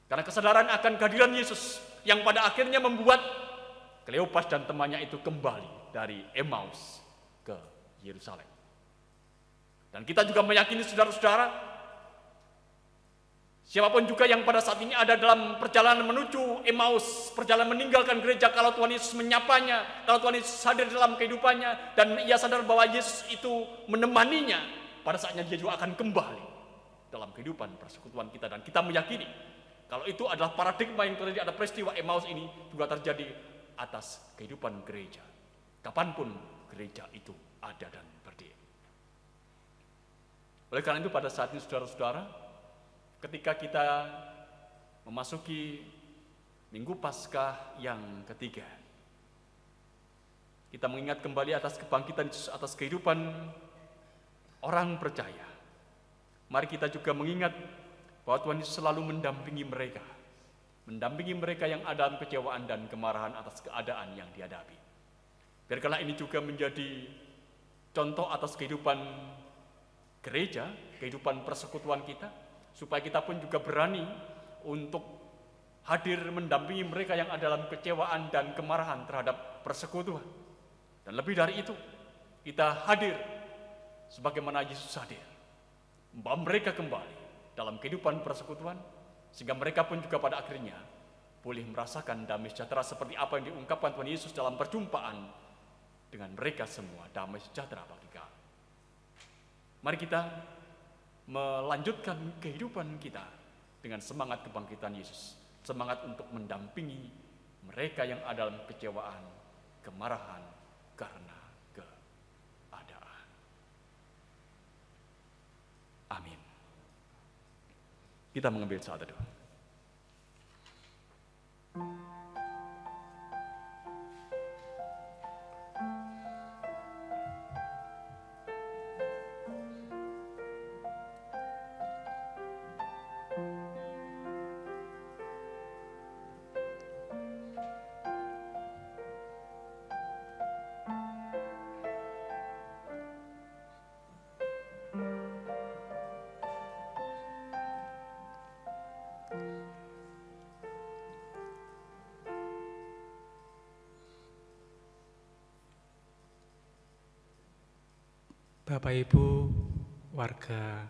Karena kesadaran akan kehadiran Yesus yang pada akhirnya membuat Kleopas dan temannya itu kembali dari Emmaus ke Yerusalem. Dan kita juga meyakini, saudara-saudara, siapapun juga yang pada saat ini ada dalam perjalanan menuju Emmaus, perjalanan meninggalkan gereja, kalau Tuhan Yesus menyapanya, kalau Tuhan Yesus hadir dalam kehidupannya, dan ia sadar bahwa Yesus itu menemaninya, pada saatnya dia juga akan kembali dalam kehidupan persekutuan kita. Dan kita meyakini, kalau itu adalah paradigma yang terjadi, ada peristiwa Emmaus ini juga terjadi atas kehidupan gereja. Kapanpun gereja itu ada dan berdiri. Oleh karena itu pada saat ini, saudara-saudara, ketika kita memasuki Minggu Paskah yang ketiga, kita mengingat kembali atas kebangkitan Yesus, atas kehidupan orang percaya. Mari kita juga mengingat bahwa Tuhan Yesus selalu mendampingi mereka yang ada dalam kecewaan dan kemarahan atas keadaan yang dihadapi. Biarkanlah ini juga menjadi contoh atas kehidupan gereja, kehidupan persekutuan kita, supaya kita pun juga berani untuk hadir mendampingi mereka yang ada dalam kecewaan dan kemarahan terhadap persekutuan. Dan lebih dari itu, kita hadir sebagaimana Yesus hadir, membawa mereka kembali dalam kehidupan persekutuan, sehingga mereka pun juga pada akhirnya boleh merasakan damai sejahtera seperti apa yang diungkapkan Tuhan Yesus dalam perjumpaan dengan mereka semua, damai sejahtera bagi kami. Mari kita melanjutkan kehidupan kita dengan semangat kebangkitan Yesus, semangat untuk mendampingi mereka yang ada dalam kecewaan, kemarahan karena keadaan. Amin. Kita mengambil saat teduh. Bapak Ibu warga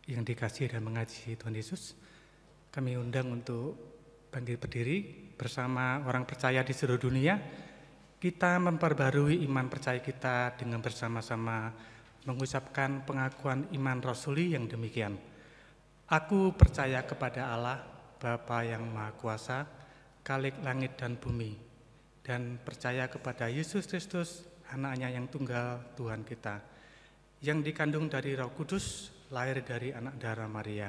yang dikasihi dan mengasihi Tuhan Yesus, kami undang untuk bangkit berdiri bersama orang percaya di seluruh dunia. Kita memperbarui iman percaya kita dengan bersama-sama mengucapkan pengakuan iman rasuli yang demikian. Aku percaya kepada Allah, Bapa yang Maha Kuasa, Khalik langit dan bumi, dan percaya kepada Yesus Kristus, Anaknya yang tunggal Tuhan kita, yang dikandung dari Roh Kudus, lahir dari anak darah Maria,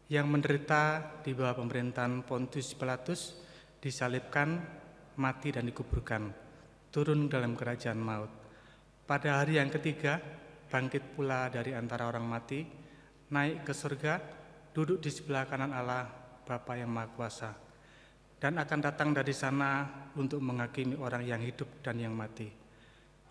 yang menderita di bawah pemerintahan Pontius Pilatus, disalibkan, mati dan dikuburkan, turun dalam kerajaan maut. Pada hari yang ketiga, bangkit pula dari antara orang mati, naik ke surga, duduk di sebelah kanan Allah, Bapa yang Maha Kuasa, dan akan datang dari sana untuk menghakimi orang yang hidup dan yang mati.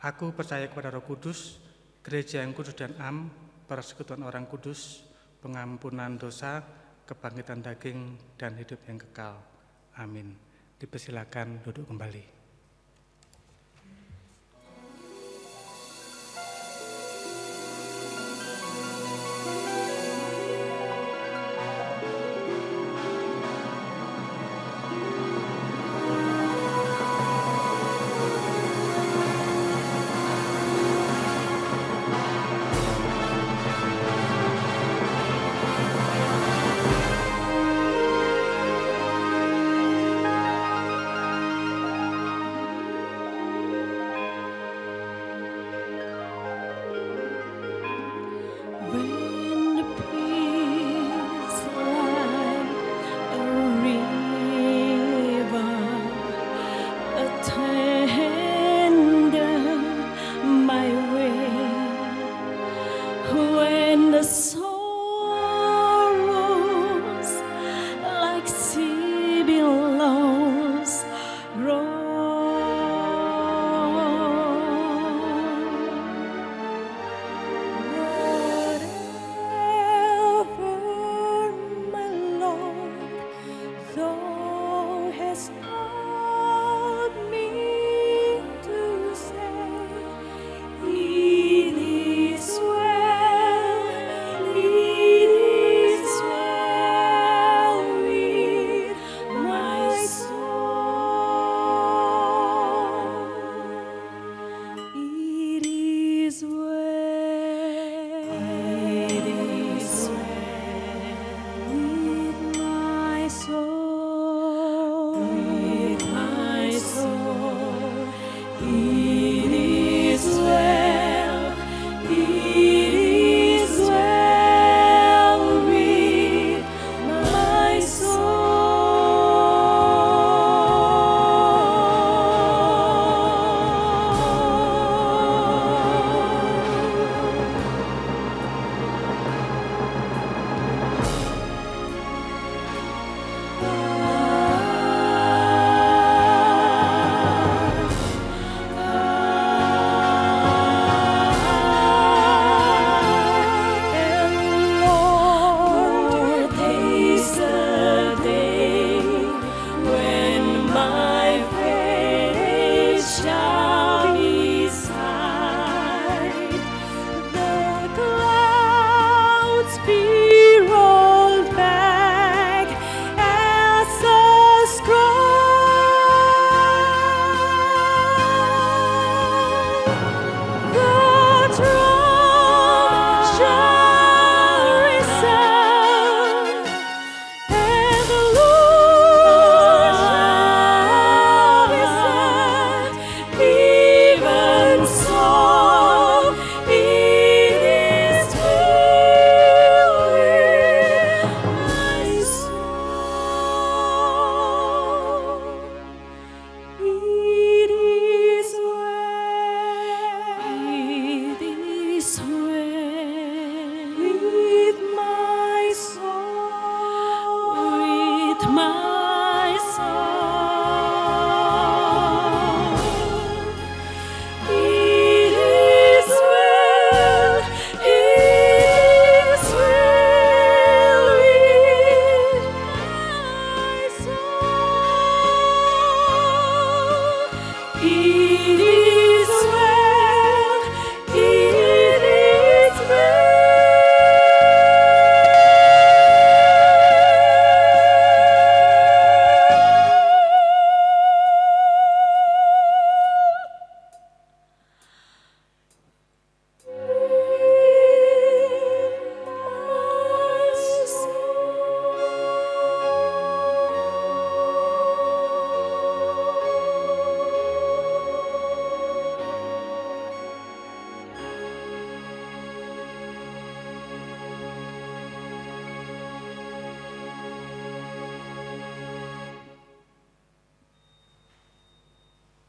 Aku percaya kepada Roh Kudus, gereja yang kudus dan am, persekutuan orang kudus, pengampunan dosa, kebangkitan daging, dan hidup yang kekal. Amin. Dipersilakan duduk kembali.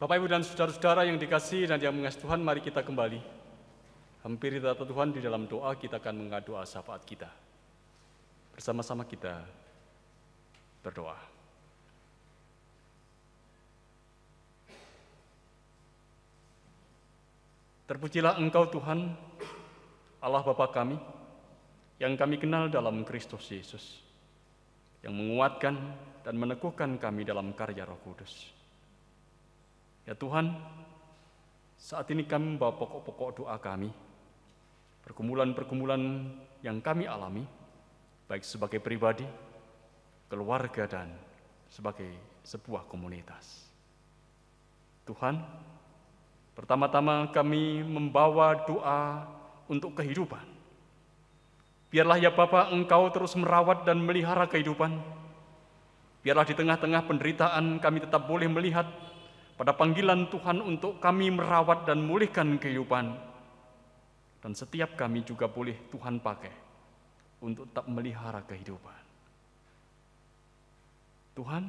Bapak, Ibu, dan saudara-saudara yang dikasihi dan yang mengasihi Tuhan, mari kita kembali hampiri tata Tuhan. Di dalam doa kita akan mengadu syafaat kita. Bersama-sama kita berdoa. Terpujilah Engkau Tuhan, Allah Bapa kami, yang kami kenal dalam Kristus Yesus, yang menguatkan dan meneguhkan kami dalam karya Roh Kudus. Ya Tuhan, saat ini kami membawa pokok-pokok doa kami, pergumulan-pergumulan yang kami alami, baik sebagai pribadi, keluarga, dan sebagai sebuah komunitas. Tuhan, pertama-tama kami membawa doa untuk kehidupan. Biarlah ya Bapa, Engkau terus merawat dan melihara kehidupan. Biarlah di tengah-tengah penderitaan kami tetap boleh melihat pada panggilan Tuhan untuk kami merawat dan memulihkan kehidupan. Dan setiap kami juga boleh Tuhan pakai untuk tetap melihara kehidupan. Tuhan,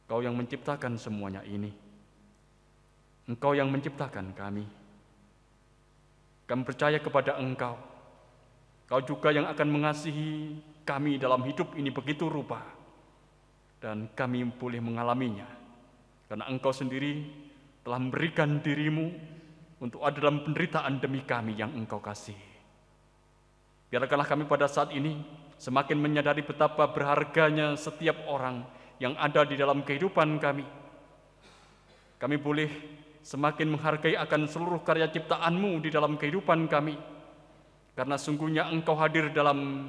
Engkau yang menciptakan semuanya ini. Engkau yang menciptakan kami. Kami percaya kepada Engkau. Engkau juga yang akan mengasihi kami dalam hidup ini begitu rupa. Dan kami boleh mengalaminya. Karena Engkau sendiri telah memberikan dirimu untuk ada dalam penderitaan demi kami yang Engkau kasihi. Biarkanlah kami pada saat ini semakin menyadari betapa berharganya setiap orang yang ada di dalam kehidupan kami. Kami boleh semakin menghargai akan seluruh karya ciptaan-Mu di dalam kehidupan kami. Karena sungguhnya Engkau hadir dalam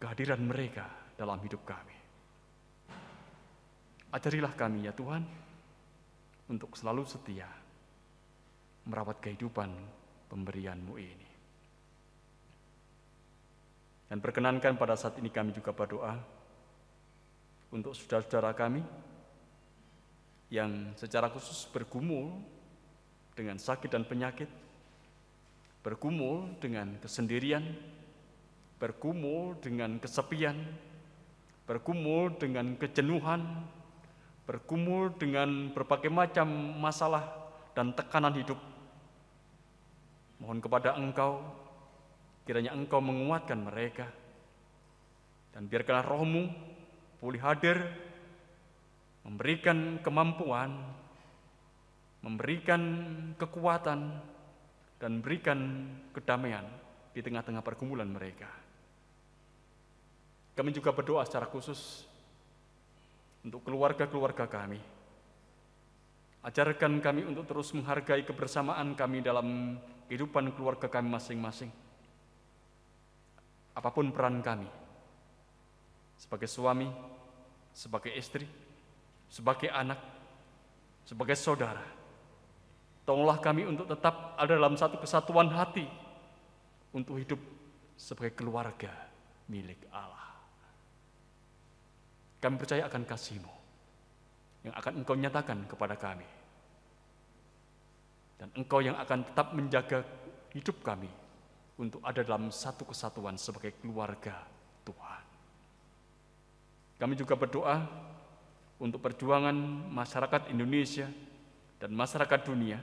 kehadiran mereka dalam hidup kami. Ajarilah kami ya Tuhan, untuk selalu setia merawat kehidupan pemberian-Mu ini. Dan perkenankan pada saat ini kami juga berdoa untuk saudara-saudara kami yang secara khusus bergumul dengan sakit dan penyakit, bergumul dengan kesendirian, bergumul dengan kesepian, bergumul dengan kejenuhan, bergumul dengan berbagai macam masalah dan tekanan hidup. Mohon kepada Engkau, kiranya Engkau menguatkan mereka, dan biarkanlah Roh-Mu boleh hadir, memberikan kemampuan, memberikan kekuatan, dan berikan kedamaian di tengah-tengah pergumulan mereka. Kami juga berdoa secara khusus untuk keluarga-keluarga kami. Ajarkan kami untuk terus menghargai kebersamaan kami dalam kehidupan keluarga kami masing-masing. Apapun peran kami, sebagai suami, sebagai istri, sebagai anak, sebagai saudara, tolonglah kami untuk tetap ada dalam satu kesatuan hati untuk hidup sebagai keluarga milik Allah. Kami percaya akan kasih-Mu yang akan Engkau nyatakan kepada kami. Dan Engkau yang akan tetap menjaga hidup kami untuk ada dalam satu kesatuan sebagai keluarga Tuhan. Kami juga berdoa untuk perjuangan masyarakat Indonesia dan masyarakat dunia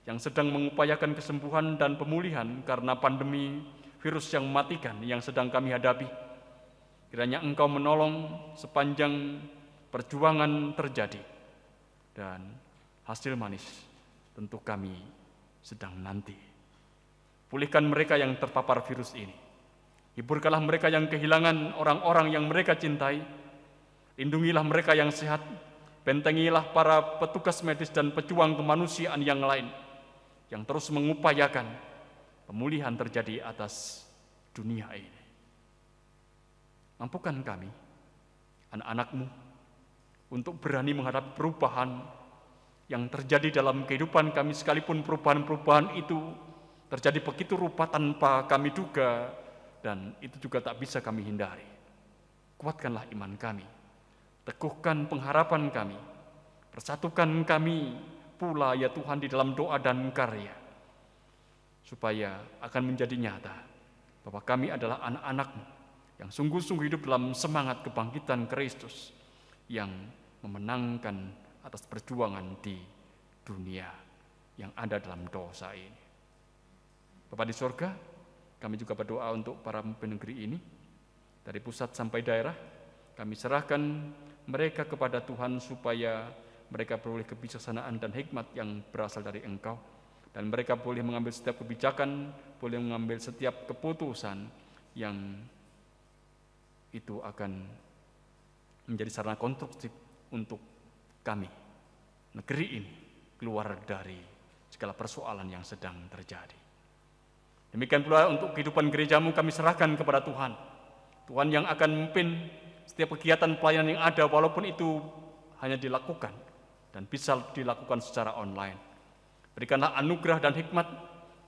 yang sedang mengupayakan kesembuhan dan pemulihan karena pandemi virus yang mematikan yang sedang kami hadapi. Kiranya Engkau menolong sepanjang perjuangan terjadi, dan hasil manis tentu kami sedang nanti. Pulihkan mereka yang terpapar virus ini. Hiburkanlah mereka yang kehilangan orang-orang yang mereka cintai. Lindungilah mereka yang sehat. Bentengilah para petugas medis dan pejuang kemanusiaan yang lain yang terus mengupayakan pemulihan terjadi atas dunia ini. Mampukan kami, anak-anak-Mu, untuk berani menghadapi perubahan yang terjadi dalam kehidupan kami, sekalipun perubahan-perubahan itu terjadi begitu rupa tanpa kami duga, dan itu juga tak bisa kami hindari. Kuatkanlah iman kami, teguhkan pengharapan kami, persatukan kami pula ya Tuhan di dalam doa dan karya, supaya akan menjadi nyata bahwa kami adalah anak-anak-Mu yang sungguh-sungguh hidup dalam semangat kebangkitan Kristus yang memenangkan atas perjuangan di dunia yang ada dalam dosa ini. Bapa di surga, kami juga berdoa untuk para pemimpin negeri ini, dari pusat sampai daerah. Kami serahkan mereka kepada Tuhan supaya mereka beroleh kebijaksanaan dan hikmat yang berasal dari Engkau. Dan mereka boleh mengambil setiap kebijakan, boleh mengambil setiap keputusan yang itu akan menjadi sarana konstruktif untuk kami, negeri ini, keluar dari segala persoalan yang sedang terjadi. Demikian pula untuk kehidupan gerejamu kami serahkan kepada Tuhan. Tuhan yang akan memimpin setiap kegiatan pelayanan yang ada, walaupun itu hanya dilakukan dan bisa dilakukan secara online. Berikanlah anugerah dan hikmat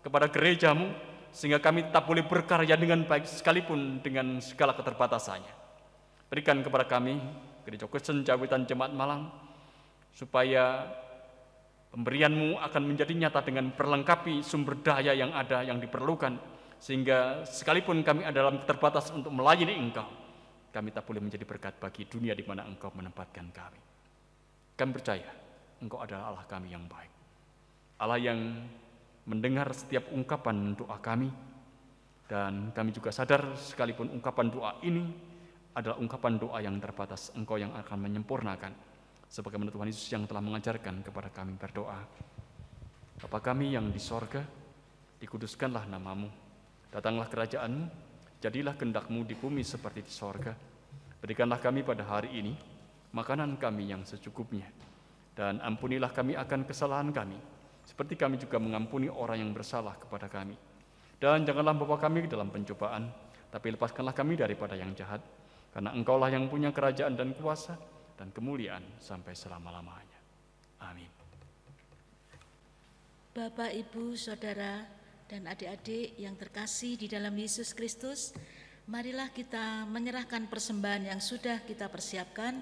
kepada gerejamu, sehingga kami tetap boleh berkarya dengan baik sekalipun dengan segala keterbatasannya. Berikan kepada kami, Gereja Kristen Jawi Wetan Jemaat Malang, supaya pemberian-Mu akan menjadi nyata dengan perlengkapi sumber daya yang ada, yang diperlukan, sehingga sekalipun kami ada dalam keterbatasan untuk melayani Engkau, kami tak boleh menjadi berkat bagi dunia di mana Engkau menempatkan kami. Kami percaya Engkau adalah Allah kami yang baik, Allah yang mendengar setiap ungkapan doa kami, dan kami juga sadar sekalipun ungkapan doa ini adalah ungkapan doa yang terbatas, Engkau yang akan menyempurnakan, sebagaimana Tuhan Yesus yang telah mengajarkan kepada kami berdoa. Bapa kami yang di sorga, dikuduskanlah nama-Mu, datanglah kerajaan-Mu, jadilah kehendak-Mu di bumi seperti di sorga. Berikanlah kami pada hari ini makanan kami yang secukupnya, dan ampunilah kami akan kesalahan kami, seperti kami juga mengampuni orang yang bersalah kepada kami. Dan janganlah membawa kami ke dalam pencobaan, tapi lepaskanlah kami daripada yang jahat, karena Engkaulah yang punya kerajaan dan kuasa dan kemuliaan sampai selama-lamanya. Amin. Bapak, Ibu, Saudara, dan adik-adik yang terkasih di dalam Yesus Kristus, marilah kita menyerahkan persembahan yang sudah kita persiapkan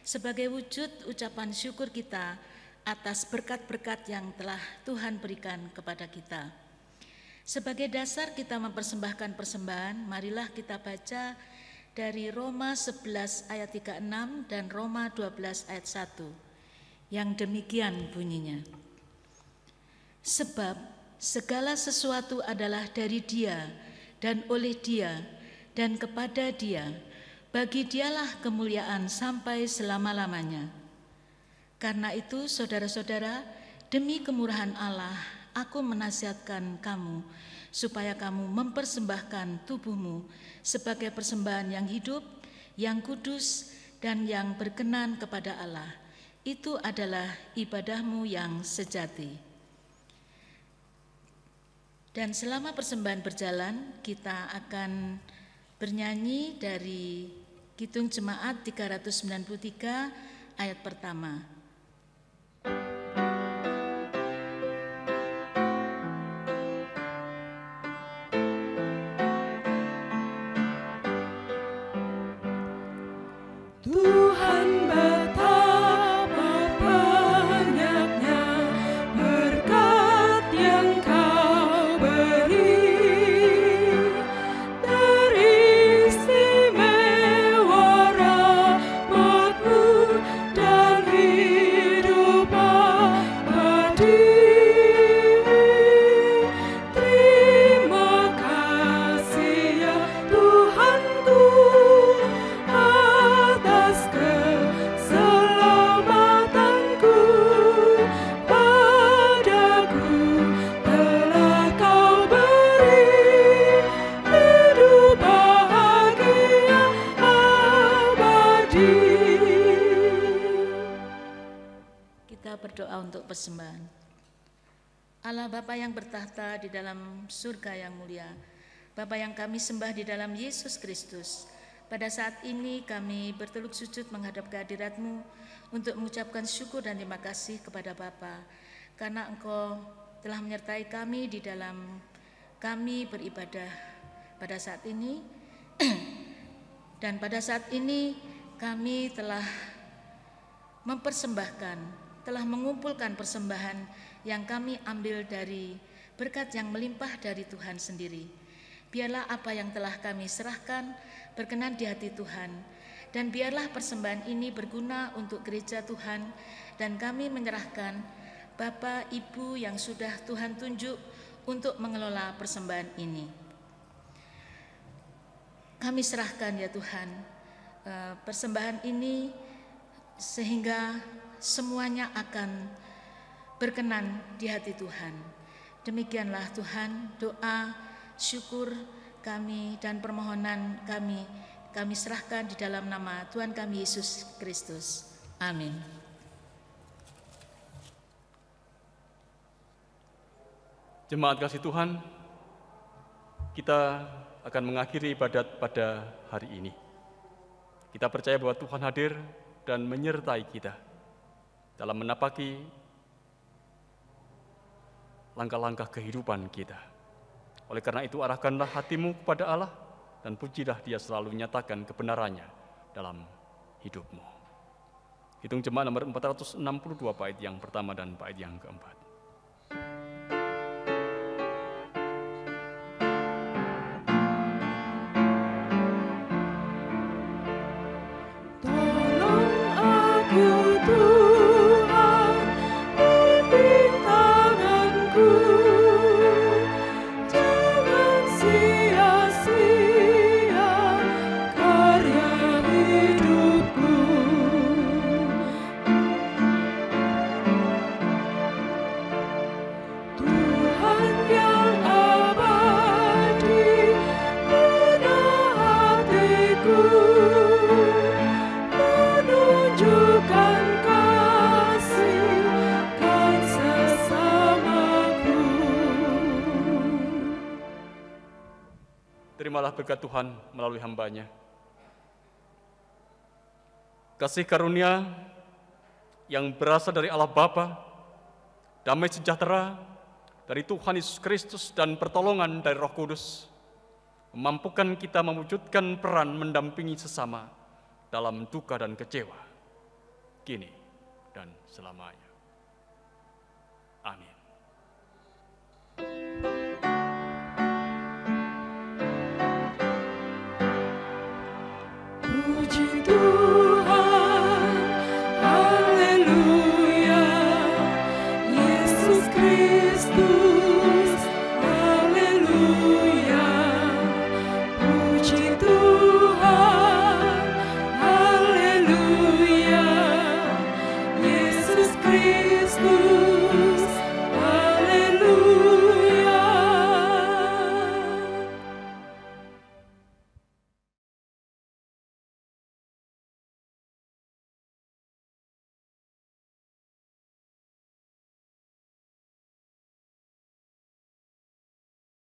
sebagai wujud ucapan syukur kita atas berkat-berkat yang telah Tuhan berikan kepada kita. Sebagai dasar kita mempersembahkan persembahan, marilah kita baca dari Roma 11 ayat 36 dan Roma 12 ayat 1, yang demikian bunyinya. Sebab segala sesuatu adalah dari Dia dan oleh Dia dan kepada Dia, bagi Dialah kemuliaan sampai selama-lamanya. Karena itu, saudara-saudara, demi kemurahan Allah, aku menasihatkan kamu, supaya kamu mempersembahkan tubuhmu sebagai persembahan yang hidup, yang kudus, dan yang berkenan kepada Allah. Itu adalah ibadahmu yang sejati. Dan selama persembahan berjalan, kita akan bernyanyi dari Kidung Jemaat 393 ayat pertama. Tuhan betapa banyaknya berkat yang Kau beri, teristimewa rahmat-Mu dan hidup abadi. Terima kasih ya Tuhanku atas keselamatanku, padaku telah Kau beri hidup bahagia abadi. Kita berdoa untuk persembahan. Allah Bapa yang bertahta di dalam surga yang mulia, Bapa yang kami sembah di dalam Yesus Kristus, pada saat ini kami berteluk sujud menghadap kehadirat-Mu untuk mengucapkan syukur dan terima kasih kepada Bapa, karena Engkau telah menyertai kami di dalam kami beribadah pada saat ini. Dan pada saat ini kami telah mempersembahkan, telah mengumpulkan persembahan yang kami ambil dari berkat yang melimpah dari Tuhan sendiri. Biarlah apa yang telah kami serahkan berkenan di hati Tuhan, Dan biarlah persembahan ini berguna untuk gereja Tuhan, dan kami menyerahkan Bapak, Ibu yang sudah Tuhan tunjuk untuk mengelola persembahan ini. Kami serahkan ya Tuhan, persembahan ini sehingga semuanya akan berkenan di hati Tuhan. Demikianlah Tuhan, doa, syukur kami dan permohonan kami serahkan di dalam nama Tuhan kami Yesus Kristus. Amin. Jemaat kasih Tuhan, kita akan mengakhiri ibadat pada hari ini. Kita percaya bahwa Tuhan hadir dan menyertai kita dalam menapaki langkah-langkah kehidupan kita. Oleh karena itu, arahkanlah hatimu kepada Allah dan pujilah Dia selalu nyatakan kebenarannya dalam hidupmu. Hitung jemaat nomor 462 bait yang pertama dan bait yang keempat. Terimalah berkat Tuhan melalui hamba-Nya. Kasih karunia yang berasal dari Allah Bapa, damai sejahtera dari Tuhan Yesus Kristus dan pertolongan dari Roh Kudus memampukan kita mewujudkan peran mendampingi sesama dalam duka dan kecewa, kini dan selamanya.